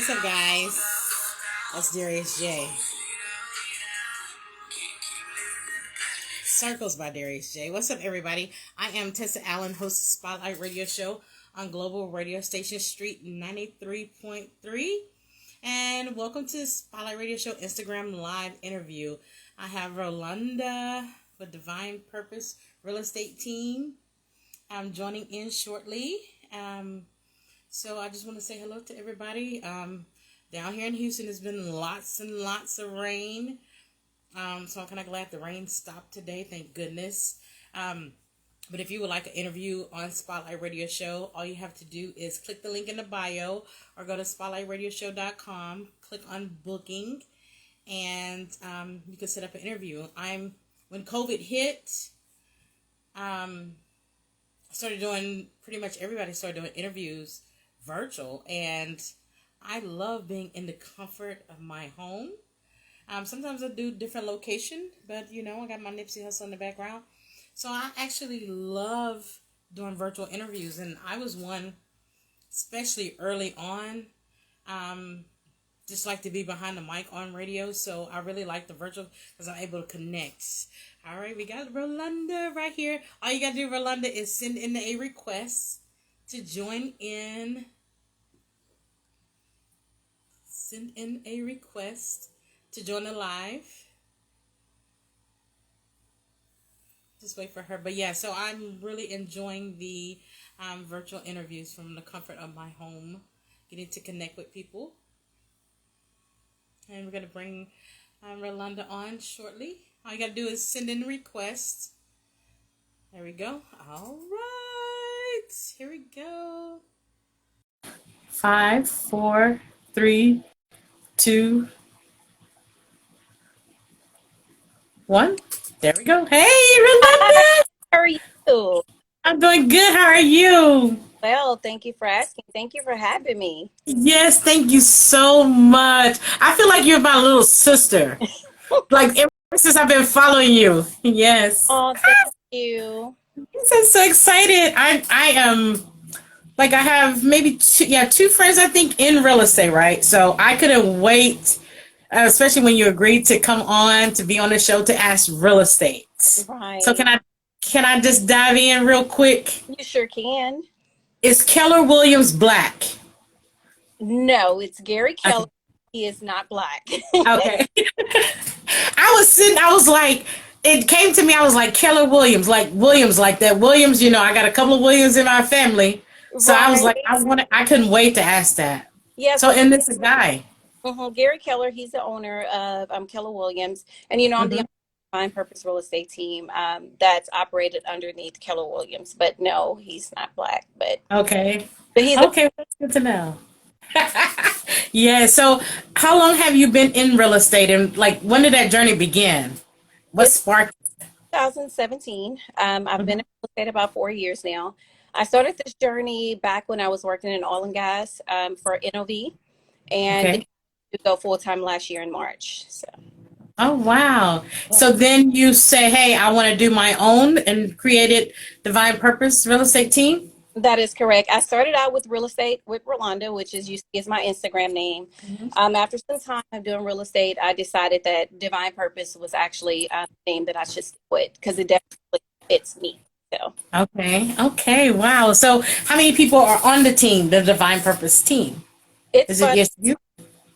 What's up, guys? That's Darius J. Circles by Darius J. What's up, everybody? I am Tessa Allen, host of Spotlight Radio Show on Global Radio Station Street 93.3. And welcome to Spotlight Radio Show Instagram Live interview. I have Rolanda with Divine Purpose Real Estate Team. I'm joining in shortly. So I just want to say hello to everybody. Down here in Houston, there's been lots and lots of rain. So I'm kind of glad the rain stopped today. Thank goodness. But if you would like an interview on Spotlight Radio Show, all you have to do is click the link in the bio or go to spotlightradioshow.com, click on booking, and you can set up an interview. When COVID hit, I started doing, pretty much everybody started doing interviews virtual, and I love being in the comfort of my home. Sometimes I do different location, but I got my Nipsey Hussle in the background. So I actually love doing virtual interviews, and I was one, especially early on, just like to be behind the mic on radio. So I really like the virtual because I'm able to connect. All right, we got Rolanda right here. All you got to do, Rolanda, is send in a request to join in. Send in a request to join the live. Just wait for her. But yeah, so I'm really enjoying the virtual interviews from the comfort of my home, getting to connect with people. And we're going to bring Rolanda on shortly. All you got to do is send in a request. There we go. All right. Here we go. 5, 4, 3, 2, 1. There we go. Hey, Rolanda. How are you? I'm doing good. How are you? Well, thank you for asking. Thank you for having me. Yes, thank you so much. I feel like you're my little sister. Like ever since I've been following you. Yes. Oh, thank you. I'm so excited. I am like I have maybe two friends I think in real estate, right? So I couldn't wait, especially when you agreed to come on to be on the show to ask real estate. Right. So can I just dive in real quick? You sure can. Is Keller Williams black? No, it's Gary Keller. Okay. He is not black. Okay. I was like, it came to me, I was like, Keller Williams, like that Williams, I got a couple of Williams in my family. So I was like, I couldn't wait to ask that. Yes. So, and this is a guy. Gary Keller, he's the owner of Keller Williams. And, I'm the Divine Purpose Real Estate Team that's operated underneath Keller Williams. But no, he's not black. But Okay. But he's okay. That's good to know. Yeah. So how long have you been in real estate, and like when did that journey begin? What sparked? 2017. I've been in real estate about 4 years now. I started this journey back when I was working in oil and gas for NOV, and to go full time last year in March. So. Oh wow! So then you say, "Hey, I want to do my own," and created Divine Purpose Real Estate Team. That is correct. I started out with real estate with Rolanda, which is my Instagram name. After some time of doing real estate, I decided that Divine Purpose was actually a name that I should stick with because it definitely fits me. So. Okay, wow. So how many people are on the team, the Divine Purpose team? Is it just you?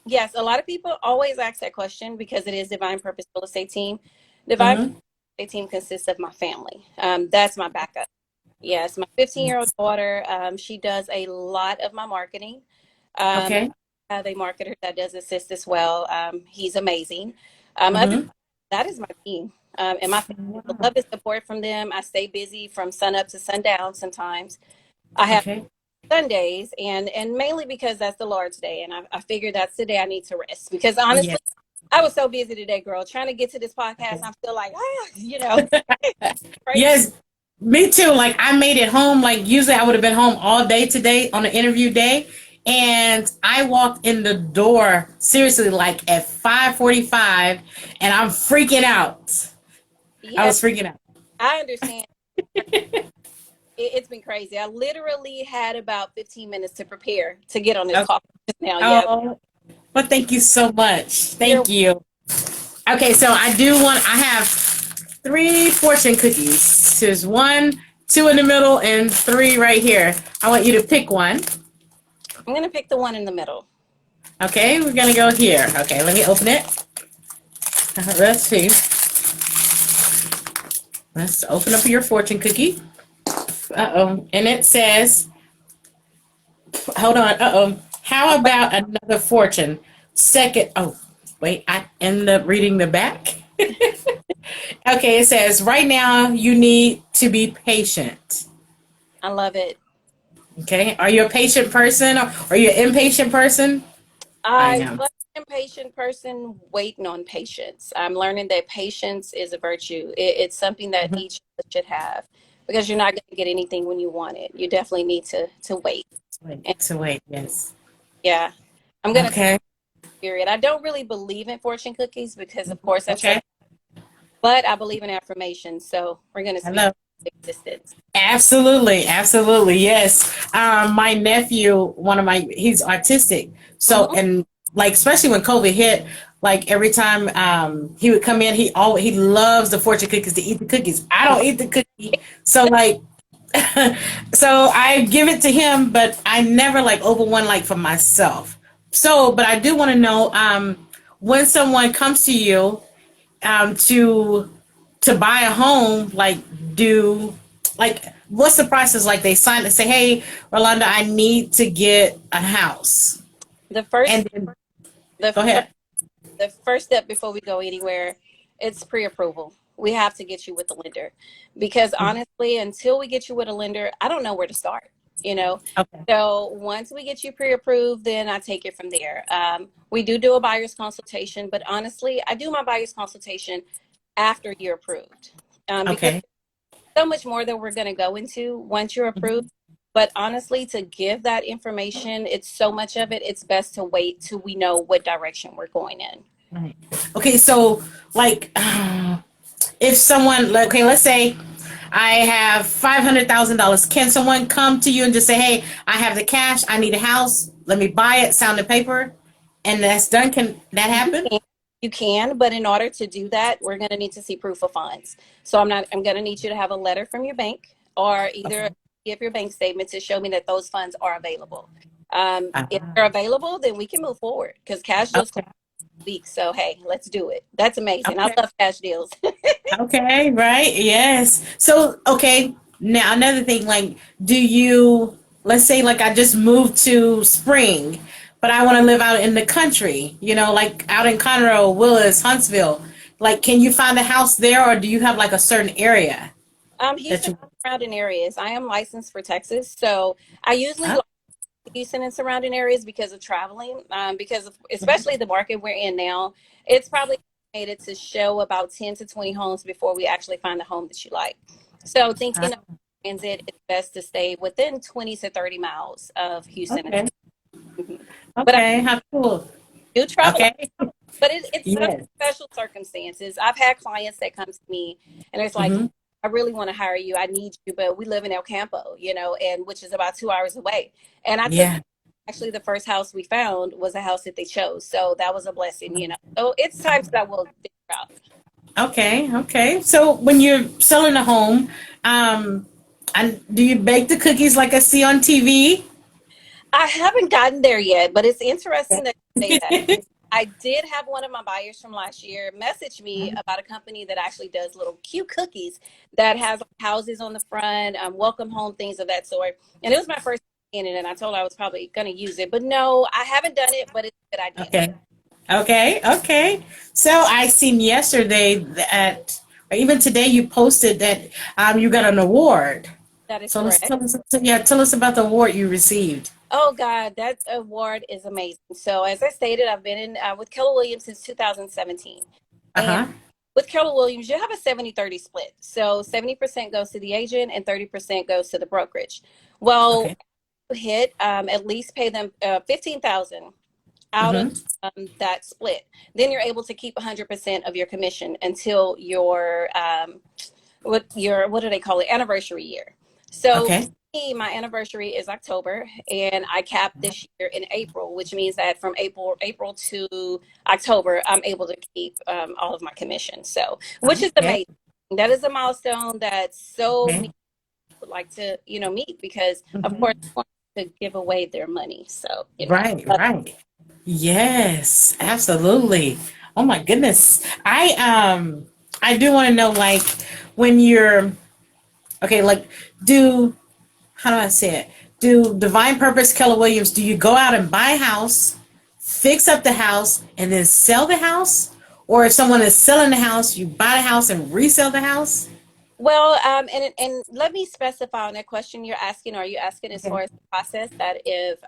Yes, a lot of people always ask that question because it is Divine Purpose Real Estate Team. Divine Purpose Real Estate Team consists of my family. That's my backup. Yes, my 15-year-old daughter, she does a lot of my marketing. I have a marketer that does assist as well. He's amazing. That is my team. And my family, I love the support from them. I stay busy from sun up to sundown sometimes. I have Sundays, and mainly because that's the Lord's Day. And I figured that's the day I need to rest. Because honestly, I was so busy today, girl, trying to get to this podcast. I'm still like, Yes. Me too. Like I made it home. Like usually I would have been home all day today on the interview day. And I walked in the door seriously like at 5:45 and I'm freaking out. I was freaking out. I understand. It's been crazy. I literally had about 15 minutes to prepare to get on this Okay. call just now. Yeah. Oh, well, thank you so much. You're Thank you. Okay, so I have three fortune cookies. There's one, two in the middle, and three right here. I want you to pick one. I'm going to pick the one in the middle. Okay, we're gonna go here. Okay, let me open it. Let's see. Let's open up your fortune cookie. Uh-oh. And it says, hold on. Uh-oh. How about another fortune? Second. Oh, wait. I end up reading the back. Okay, it says, right now you need to be patient. I love it. Okay. Are you a patient person or are you an impatient person? I I am. was an impatient person waiting on patience. I'm learning that patience is a virtue. It's something that Mhm. each of us should have because you're not going to get anything when you want it. You definitely need to wait. And Wait, yes. yeah, I'm going to Okay. period. I don't really believe in fortune cookies because, of course, I've said, Okay. but I believe in affirmations. So we're going to I speak love. existence. Absolutely, absolutely, yes. My nephew, he's autistic. So, Hmm. and like, especially when COVID hit, like every time he would come in, he loves the fortune cookies to eat the cookies. I don't eat the cookie, so like, so I give it to him, but I never like open one like for myself. So, but I do want to know, when someone comes to you to buy a home, like do like what's the process? Like they sign and say, "Hey, Rolanda, I need to get a house," The and first, then the go first ahead. the first step before we go anywhere, it's pre-approval. We have to get you with the lender because honestly, until we get you with a lender, I don't know where to start, you know. Okay. So once we get you pre-approved, then I take it from there. We do a buyer's consultation, but honestly, I do my buyer's consultation after you're approved, because Okay. so much more that we're going to go into once you're approved. But honestly, to give that information, it's so much of it, it's best to wait till we know what direction we're going in. Right. Okay. So, like, if someone, like, okay, let's say I have $500,000, can someone come to you and just say, "Hey, I have the cash. I need a house. Let me buy it. Sign the paper," and that's done? Can that You happen? can, you can, but in order to do that, we're going to need to see proof of funds. So I'm going to need you to have a letter from your bank or either Okay. give your bank statement to show me that those funds are available. If Uh, they're available, then we can move forward because cash just closed okay. this week. So, hey, let's do it. That's amazing. I Okay. love cash deals. Okay, right. Yes. So, okay. Now, another thing, like, let's say, like, I just moved to Spring, but I want to live out in the country, like out in Conroe, Willis, Huntsville. Like, can you find a house there, or do you have, like, a certain area that Houston you, surrounding areas. I am licensed for Texas. So I usually huh? like Houston and surrounding areas because of traveling, because of, especially the market we're in now, it's probably estimated to show about 10 to 20 homes before we actually find the home that you like. So Huh? thinking of transit, it's best to stay within 20 to 30 miles of Houston. Okay. Mhm. But I Okay. How cool. do travel, Okay. but it's under Yes. special circumstances. I've had clients that come to me and it's like, Mm-hmm. I really want to hire you. I need you, but we live in El Campo, and which is about 2 hours away. And I took Yeah. actually the first house we found was a house that they chose. So that was a blessing. So it's times that I will figure out. Okay, okay. So when you're selling a home, um, and do you bake the cookies like I see on TV? I haven't gotten there yet, but it's interesting that you say that. I did have one of my buyers from last year message me about a company that actually does little cute cookies that has houses on the front, welcome home, things of that sort. And it was my first time in it, and I told her I was probably going to use it. But no, I haven't done it, but it's a good idea. Okay, okay, okay. So I seen yesterday that, or even today, you posted that you got an award. That is So let's correct. tell us about the award you received. Oh God, that award is amazing. So as I stated, I've been in with Keller Williams since 2017. Uh And huh. with Keller Williams, you have a 70-30 split. So 70% goes to the agent and 30% goes to the brokerage. Well, Okay. hit at least pay them 15,000 out of Mm-hmm. that split. Then you're able to keep 100% of your commission until your what do they call it, anniversary year. So Okay. my anniversary is October, and I capped this year in April, which means that from April to October, I'm able to keep all of my commissions. So, which is Okay. amazing. That is a milestone that so many Okay. would like to, meet because, of course, Mhm. they want to give away their money. So, Right, right. Yes, absolutely. Oh my goodness. I do want to know, like, when you're okay, like, do how do I say it? Do Divine Purpose Keller Williams, do you go out and buy a house, fix up the house, and then sell the house? Or if someone is selling the house, you buy the house and resell the house? well, and let me specify on that question you're asking. Are you asking as Okay. far as the process that if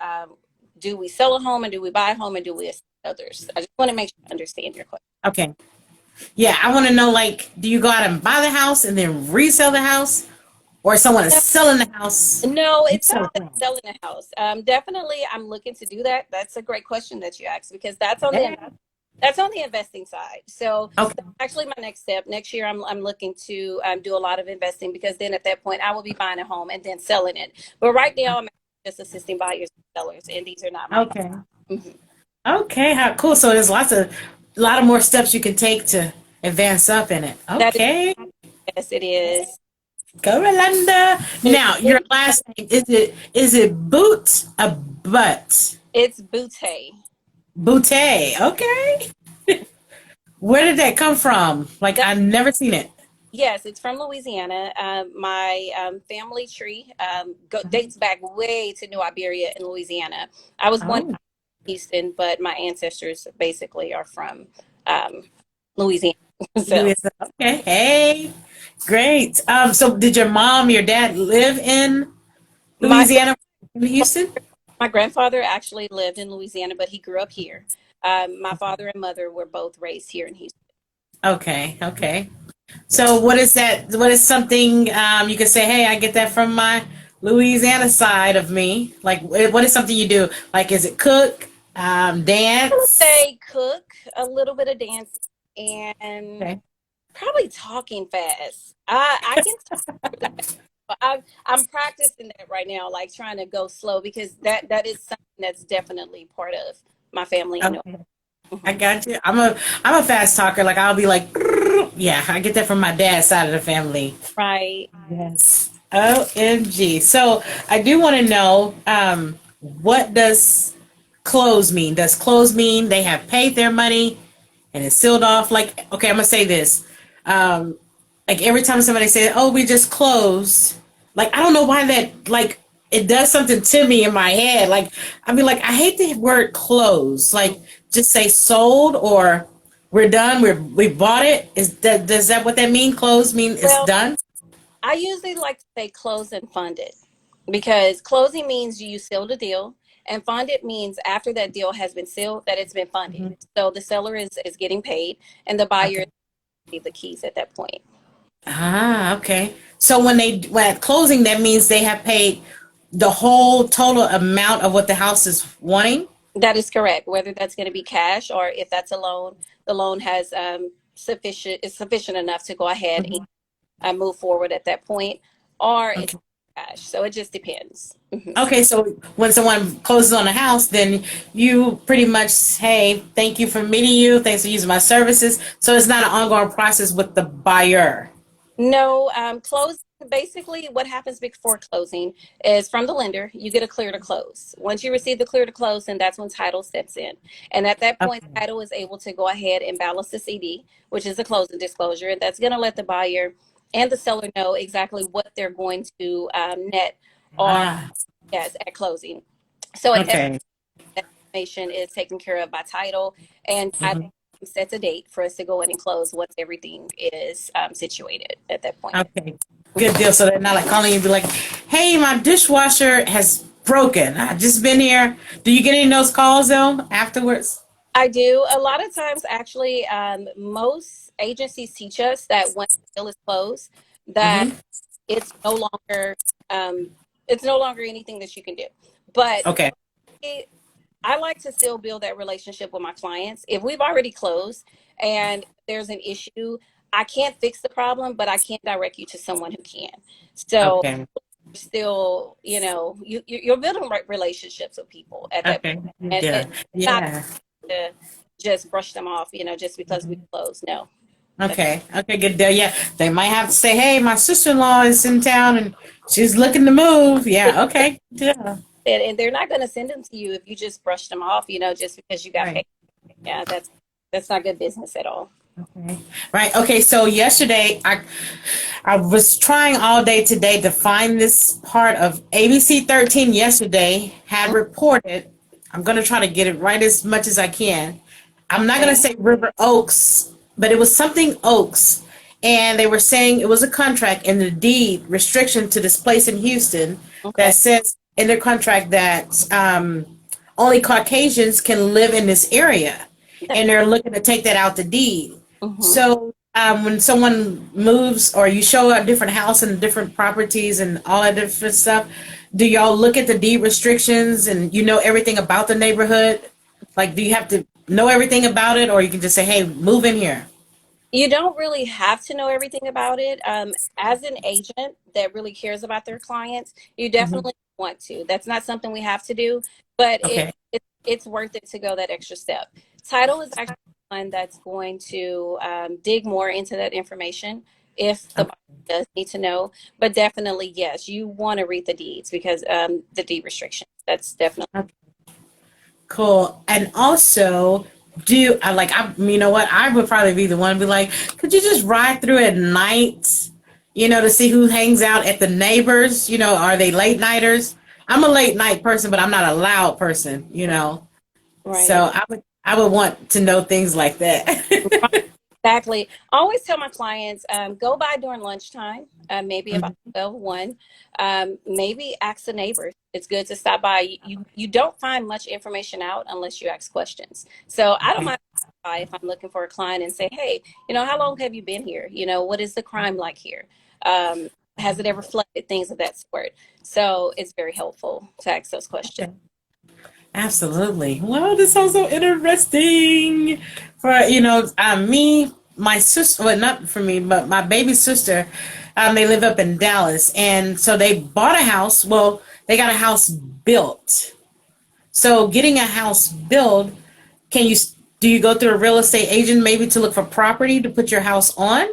do we sell a home and do we buy a home and do we assist others? I just want to make sure I understand your question. Okay. Yeah, I want to know, like, do you go out and buy the house and then resell the house? Or if someone is selling the house, No, you it's sell not it wrong? selling a house. Definitely, I'm looking to do that. That's a great question that you asked because that's on the investing side. So Okay. that's actually my next step. Next year, I'm looking to do a lot of investing because then at that point, I will be buying a home and then selling it. But right now, I'm just assisting buyers and sellers, and these are not my Okay. clients. Mhm. Okay. How cool. So there's a lot of more steps you can take to advance up in it. That is, Okay. yes, it is. Go Rolanda. Now, your last name, is it Boot a butt? It's Boutte. Boutte. Okay. Where did that come from? Like, I've never seen it. Yes, it's from Louisiana. My family tree dates back way to New Iberia in Louisiana. I was born Oh, in Houston, but my ancestors basically are from um, Louisiana. So Louis. Okay. Hey, great. So did your mom, your dad live in my Louisiana, in Houston? my grandfather actually lived in Louisiana, but he grew up here. My father and mother were both raised here in Houston. Okay. Okay. So what is that? What is something you could say? Hey, I get that from my Louisiana side of me. Like, what is something you do? Like, is it cook, dance? They cook a little bit of dancing and Okay. probably talking fast. I can talk really fast. But I'm practicing that right now, like trying to go slow because that is something that's definitely part of my family. Okay. I Mhm. got you. I'm a fast talker. Like, I'll be like, yeah, I get that from my dad's side of the family. Right. Yes. OMG. So I do want to know, what does close mean? Does close mean they have paid their money and it's sealed off? Like, okay, I'm gonna say this. Um, like every time somebody says, "Oh, we just closed," like I don't know why that, like, it does something to me in my head. Like I mean, like I hate the word close. Like just say sold or we're done. We bought it. Is that, does that what that mean? Close mean it's Well, done? I usually like to say close and funded because closing means you sealed a deal, and funded means after that deal has been sealed that it's been funded. Mhm. So the seller is getting paid, and the buyer Okay. is getting the keys at that point. Ah, okay. So when at closing, that means they have paid the whole total amount of what the house is wanting. That is correct. Whether that's going to be cash or if that's a loan, the loan has sufficient enough to go ahead and Mhm. move forward at that point, or it's Okay. cash. So it just depends. Mhm. Okay, so when someone closes on a house, then you pretty much, hey, thank you for meeting you. Thanks for using my services. So it's not an ongoing process with the buyer. No, close. Basically, what happens before closing is from the lender, you get a clear to close. Once you receive the clear to close, then that's when title steps in. And at that point, Okay. title is able to go ahead and balance the CD, which is a closing disclosure. And that's going to let the buyer and the seller know exactly what they're going to net or Ah, yes at closing. So at that okay. information is taken care of by title, and title Mhm. sets a date for us to go in and close once everything is situated at that point. Okay. Good deal. So they're not like calling you and be like, hey, my dishwasher has broken. I've just been here. Do you get any of those calls though afterwards? I do. A lot of times, actually, most agencies teach us that when the deal is closed, that Mm-hmm. it's no longer it's no longer anything that you can do. But Okay. I like to still build that relationship with my clients. If we've already closed and there's an issue, I can't fix the problem, but I can direct you to someone who can. So Okay. still, you're building relationships with people at that Okay. point. And Yeah. it's not Yeah. to just brush them off, just because we close. No. That's Okay. Okay. Good deal. Yeah. They might have to say, "Hey, my sister-in-law is in town and she's looking to move." it. Yeah. Okay. Yeah. And they're not going to send them to you if you just brush them off, just because you got Right. paid. Yeah, that's not good business at all. Okay. Right. Okay. So yesterday, I was trying all day today to find this part of ABC 13. Yesterday had reported. I'm gonna try to get it right as much as I can. I'm not gonna Okay. say River Oaks, but it was something Oaks, and they were saying it was a contract in the deed restriction to this place in Houston Okay. that says in their contract that only Caucasians can live in this area, and they're looking to take that out the deed. Mm-hmm. So when someone moves or you show a different house and different properties and all that different stuff, do y'all look at the deed restrictions and you know everything about the neighborhood? Like, do you have to know everything about it, or you can just say, "Hey, move in here"? You don't really have to know everything about it. As an agent that really cares about their clients, you Hmm. definitely want to. That's not something we have to do, but Okay. it's worth it to go that extra step. Title is actually one that's going to dig more into that information if the Okay. buyer does need to know. But definitely, yes, you want to read the deeds because the deed restrictions. That's definitely. Okay. Cool. And also, do I like I you know what? I would probably be the one to be like, could you just ride through at night, to see who hangs out at the neighbors? Are they late nighters? I'm a late night person, but I'm not a loud person. Right. So I would want to know things like that. Exactly. I always tell my clients, go by during lunchtime, maybe about 12, 1. Maybe ask the neighbors. It's good to stop by. You don't find much information out unless you ask questions. So I don't Okay. mind if I'm looking for a client and say, hey, how long have you been here? What is the crime like here? Um, has it ever flooded? Things of that sort. So it's very helpful to ask those questions. Okay. Absolutely. Well, this sounds so interesting. For me, my sister. Well, not for me, but my baby sister. They live up in Dallas, and so they bought a house. Well, they got a house built. So, getting a house built, can you do you go through a real estate agent maybe to look for property to put your house on?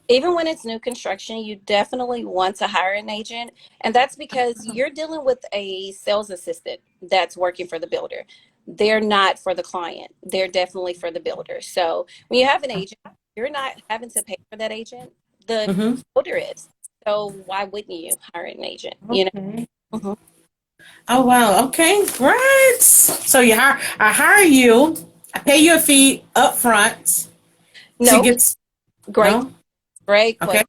Even when it's new construction, you definitely want to hire an agent. And that's because you're dealing with a sales assistant that's working for the builder. They're not for the client, they're definitely for the builder. So when you have an agent, you're not having to pay for that agent, the Mm-hmm. builder is. So why wouldn't you hire an agent? Okay. Mhm. Oh wow. Okay. Great. So I hire you. I pay you a fee up front to No, get. great, No. great Okay. question.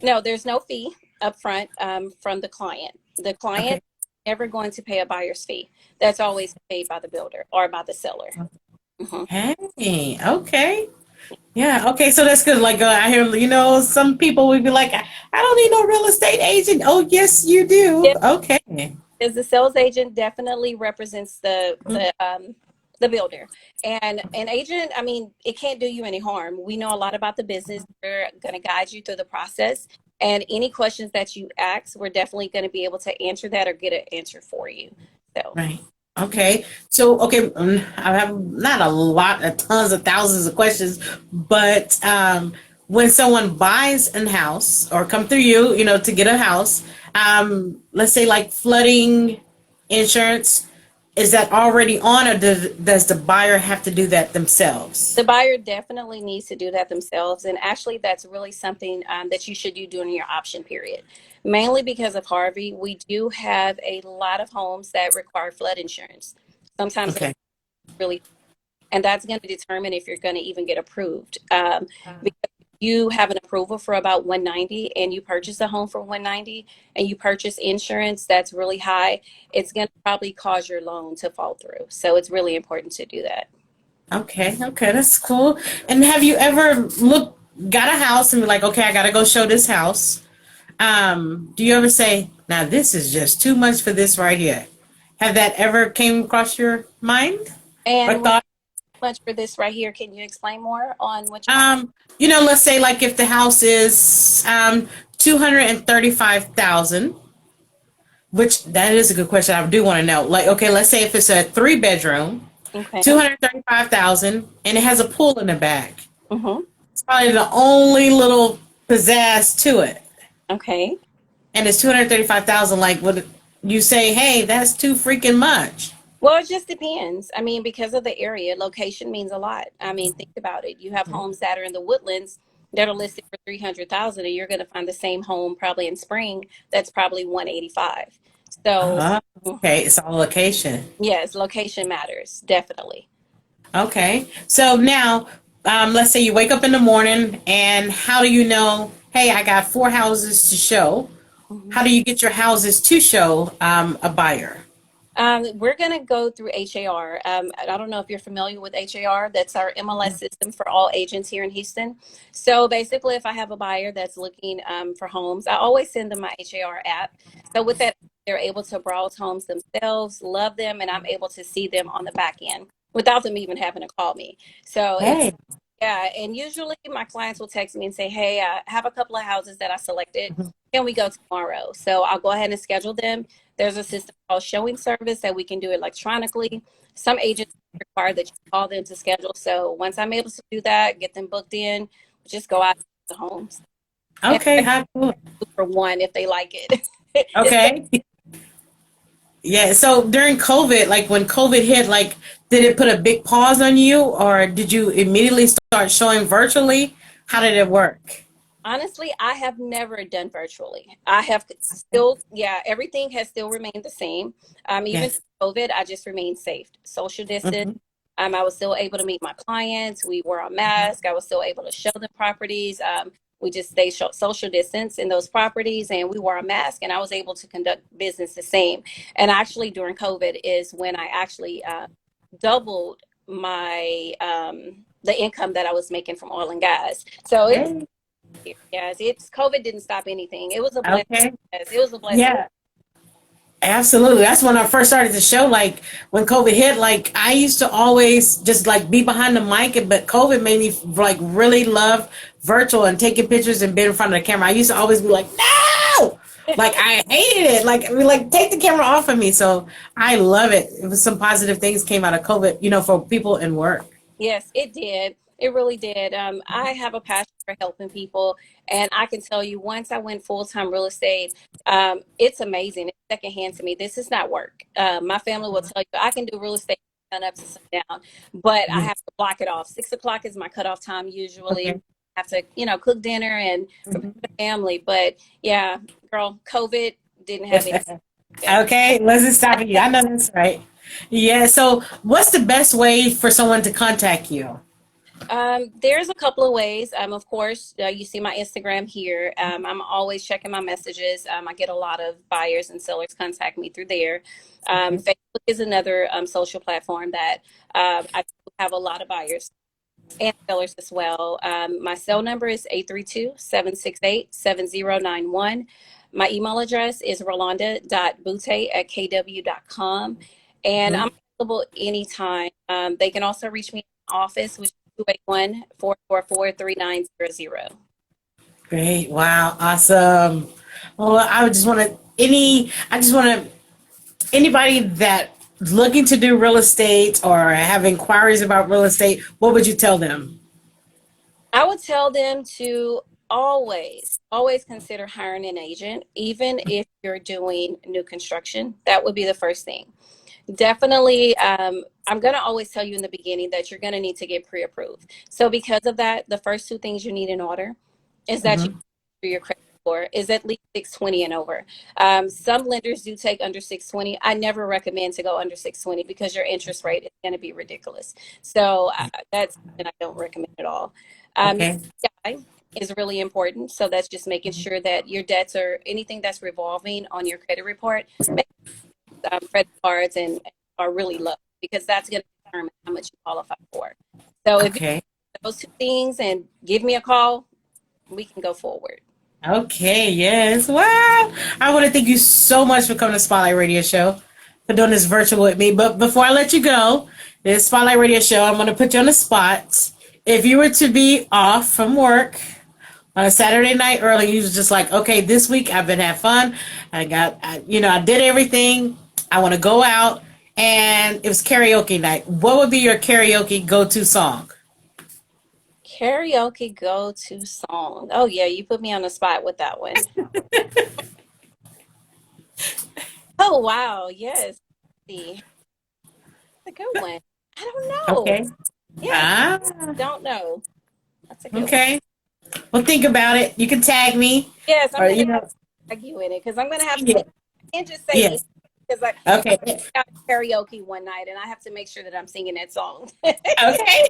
No, there's no fee upfront from the client. The client Okay. is never going to pay a buyer's fee. That's always paid by the builder or by the seller. Hmm. Hey. Okay. Yeah. Okay. So that's good. Like I hear, some people would be like, I don't need no real estate agent. Oh, yes, you do. Yeah, Okay. because the sales agent definitely represents the Mm. the builder, and an agent. I mean, it can't do you any harm. We know a lot about the business. We're going to guide you through the process, and any questions that you ask, we're definitely going to be able to answer that or get an answer for you. So. Right. Okay. So, okay, I have not a lot, tons of thousands of questions, but when someone buys a house or come through you, to get a house, let's say like flooding insurance, is that already on, or does the buyer have to do that themselves? The buyer definitely needs to do that themselves. And actually, that's really something that you should do during your option period. Mainly because of Harvey, we do have a lot of homes that require flood insurance. Sometimes they're Okay. really, and that's going to determine if you're going to even get approved. Because you have an approval for about 190 and you purchase a home for 190 and you purchase insurance that's really high, it's going to probably cause your loan to fall through. So it's really important to do that. Okay. Okay. That's cool. And have you ever got a house and be like, okay, I got to go show this house? Do you ever say, now this is just too much for this right here? Have that ever came across your mind or And thought? much for this right here. Can you explain more on what you Let's say like if the house is 235,000, Which that is a good question. I do want to know. Like, okay, let's say if it's a 3 bedroom, Okay. 235,000, and it has a pool in the back. Mm-hmm. It's probably the only little pizzazz to it, Okay. and it's 235,000. Like, would you say, hey, that's too freaking much? Well, it just depends. I mean, because of the area, location means a lot. I mean, think about it. You have homes that are in the woodlands that are listed for 300,000, and you're going to find the same home probably in Spring that's probably 185. So, Okay, it's all location. yes, location matters definitely. Okay, so now, let's say you wake up in the morning, and how do you know? Hey, I got 4 houses to show. Mhm. How do you get your houses to show a buyer? We're going to go through HAR. I don't know if you're familiar with HAR. That's our MLS system for all agents here in Houston. So basically, if I have a buyer that's looking for homes, I always send them my HAR app. So with that, they're able to browse homes themselves, love them, and I'm able to see them on the back end without them even having to call me. So it's Hey. yeah, and usually my clients will text me and say, "Hey, I have a couple of houses that I selected. Can we go tomorrow?" So I'll go ahead and schedule them. There's a system called showing service that we can do electronically. Some agents require that you call them to schedule. So once I'm able to do that, get them booked in, just go out to the homes and Okay, how cool. for one if they like it. It's Okay. Yeah, so during COVID, like when COVID hit, like did it put a big pause on you or did you immediately start showing virtually? How did it work? honestly, I have never done virtually. I have still, yeah, everything has still remained the same. Even Yes. COVID, I just remained safe, social distance. Hmm. I was still able to meet my clients. We wore a mask. I was still able to show them properties. We just stayed social distance in those properties and we wore a mask and I was able to conduct business the same. And actually during COVID is when I actually doubled my the income that I was making from oil and gas. So it's Hey. yes, it's COVID didn't stop anything. It was a blessing. Okay. Yes, it was a blessing. Yeah. Absolutely. That's when I first started the show. Like when COVID hit, like I used to always just like be behind the mic, but COVID made me like really love virtual and taking pictures and being in front of the camera. I used to always be like, no, like I hated it. Like we like take the camera off of me. So I love it. It was some positive things came out of COVID, for people in work. Yes, it did. It really did. I have a passion for helping people, and I can tell you, once I went full-time real estate, it's amazing. It's secondhand to me. This is not work. My family will tell you I can do real estate sun up to sundown, but I have to block it off. 6 o'clock is my cutoff time usually. Okay. I have to, cook dinner and prepare the family. But yeah, girl, COVID didn't have any. Yeah. Okay, wasn't stopping you. I know that's right. Yeah. So, what's the best way for someone to contact you? There's a couple of ways. Of course, you see my Instagram here. I'm always checking my messages. I get a lot of buyers and sellers contact me through there. Facebook is another social platform that I have a lot of buyers and sellers as well. My cell number is 832-768-7091. My email address is rolanda.boutte@kw.com. And I'm available anytime. They can also reach me in the office, which is 281-444-3900. Great. Wow. Awesome. Well, I just want to, anybody that looking to do real estate or have inquiries about real estate, what would you tell them? I would tell them to always consider hiring an agent, even if you're doing new construction. That would be the first thing. Definitely, I'm going to always tell you in the beginning that you're going to need to get pre-approved. So because of that, the first two things you need in order is that Hmm. your credit score is at least 620 and over. Some lenders do take under 620. I never recommend to go under 620 because your interest rate is going to be ridiculous. So that's something I don't recommend at all. Your Okay. CI is really important. So that's just making sure that your debts or anything that's revolving on your credit report, credit cards and are really low because that's going to determine how much you qualify for. So if you Okay. do those two things and give me a call, we can go forward. Okay. Yes. Wow. I want to thank you so much for coming to Spotlight Radio Show, for doing this virtual with me. But before I let you go, this Spotlight Radio Show, I'm going to put you on the spot. If you were to be off from work, On a Saturday night early, you was just like, okay, this week I've been having fun. I did everything. I want to go out, and it was karaoke night. What would be your karaoke go-to song? Karaoke go-to song. Oh yeah, you put me on the spot with that one. Oh wow, yes. See, that's a good one. I don't know. Okay. Yeah, Ah, don't know. That's a good one. okay. Well, think about it. You can tag me, Yes, I'm or gonna have to tag you in it because I'm gonna have to yeah, make. I can't just say yes. it because I Okay. got karaoke one night and I have to make sure that I'm singing that song. Okay.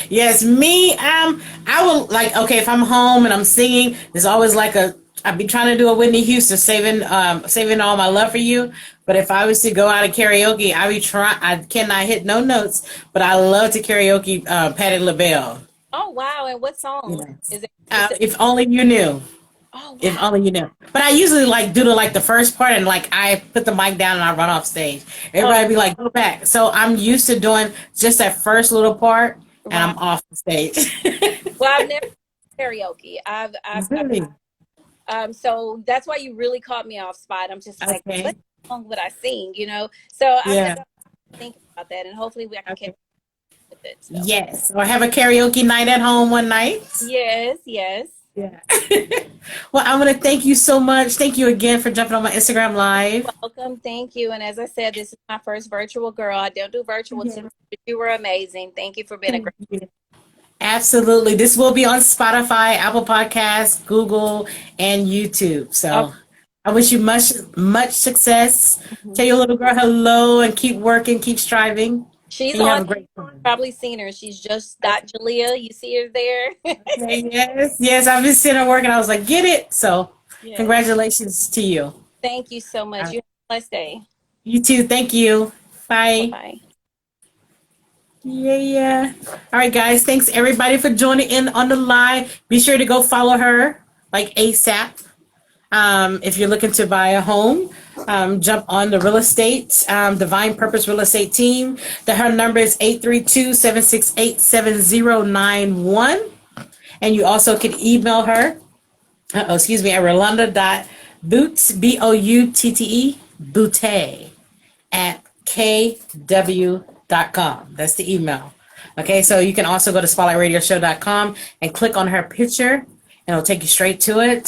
Yes, me. I will like. Okay, if I'm home and I'm singing, there's always like a. I'd be trying to do a Whitney Houston, saving all my love for you. But if I was to go out and karaoke, I be trying. I cannot hit no notes, but I love to karaoke Patti LaBelle. Oh wow! And what song Yeah. is it? Specific? If only you knew. Oh If wow! only you knew. But I usually like do the first part and like I put the mic down and I run off stage. Oh Everybody be like, go back. So I'm used to doing just that first little part and wow! I'm off the stage. Well, I've never karaoke. I've Really? so that's why you really caught me off spot. I'm just like, Okay. what song would I sing? So I'm Yeah. gonna think about that, and hopefully I can catch Okay. up with it. So Yes. Or have a karaoke night at home one night. yes, yes. Yeah. Well, I want to thank you so much. Thank you again for jumping on my Instagram live. Welcome, thank you. And as I said, this is my first virtual girl. I don't do virtual too Yeah. much, but you were amazing. Thank you for being a Thank great. you. Absolutely. This will be on Spotify, Apple Podcasts, Google, and YouTube. Oh, So I wish you much success. mhm. Tell your little girl hello and keep working, keep striving. She's And you have on. a great time. Probably seen her. She's just got Jalea. You see her there. Okay, yes, yes. I've been seeing her work and I was like, get it. So Yes. congratulations to you. Thank you so All much. right. You have a blessed day. You too. Thank you. Bye Bye. bye. Yeah, yeah. All right, guys. Thanks everybody for joining in on the live. Be sure to go follow her like ASAP. If you're looking to buy a home, jump on the real estate, Divine Purpose Real Estate Team. Her number is 832-768-7091. And you also can email her, excuse me, at Rolanda.Boutte, Boutte, Boutte, at kw.com. That's the email. Okay, so you can also go to spotlightradioshow.com and click on her picture, and it'll take you straight to it.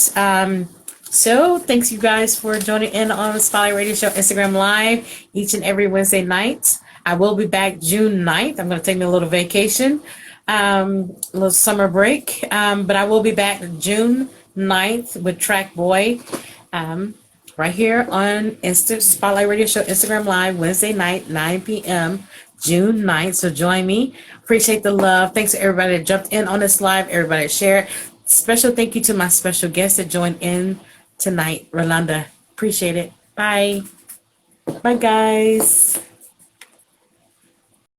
So thanks you guys for joining in on the Spotlight Radio Show Instagram Live each and every Wednesday night. I will be back June 9th. I'm going to take me a little vacation, a little summer break, but I will be back June 9th with Track Boy. Right here on Spotlight Radio Show Instagram Live, Wednesday night, 9 p.m., June 9th. So join me. Appreciate the love. Thanks to everybody that jumped in on this live, everybody that shared. Special thank you to my special guest that joined in tonight, Rolanda. Appreciate it. Bye. Bye, guys.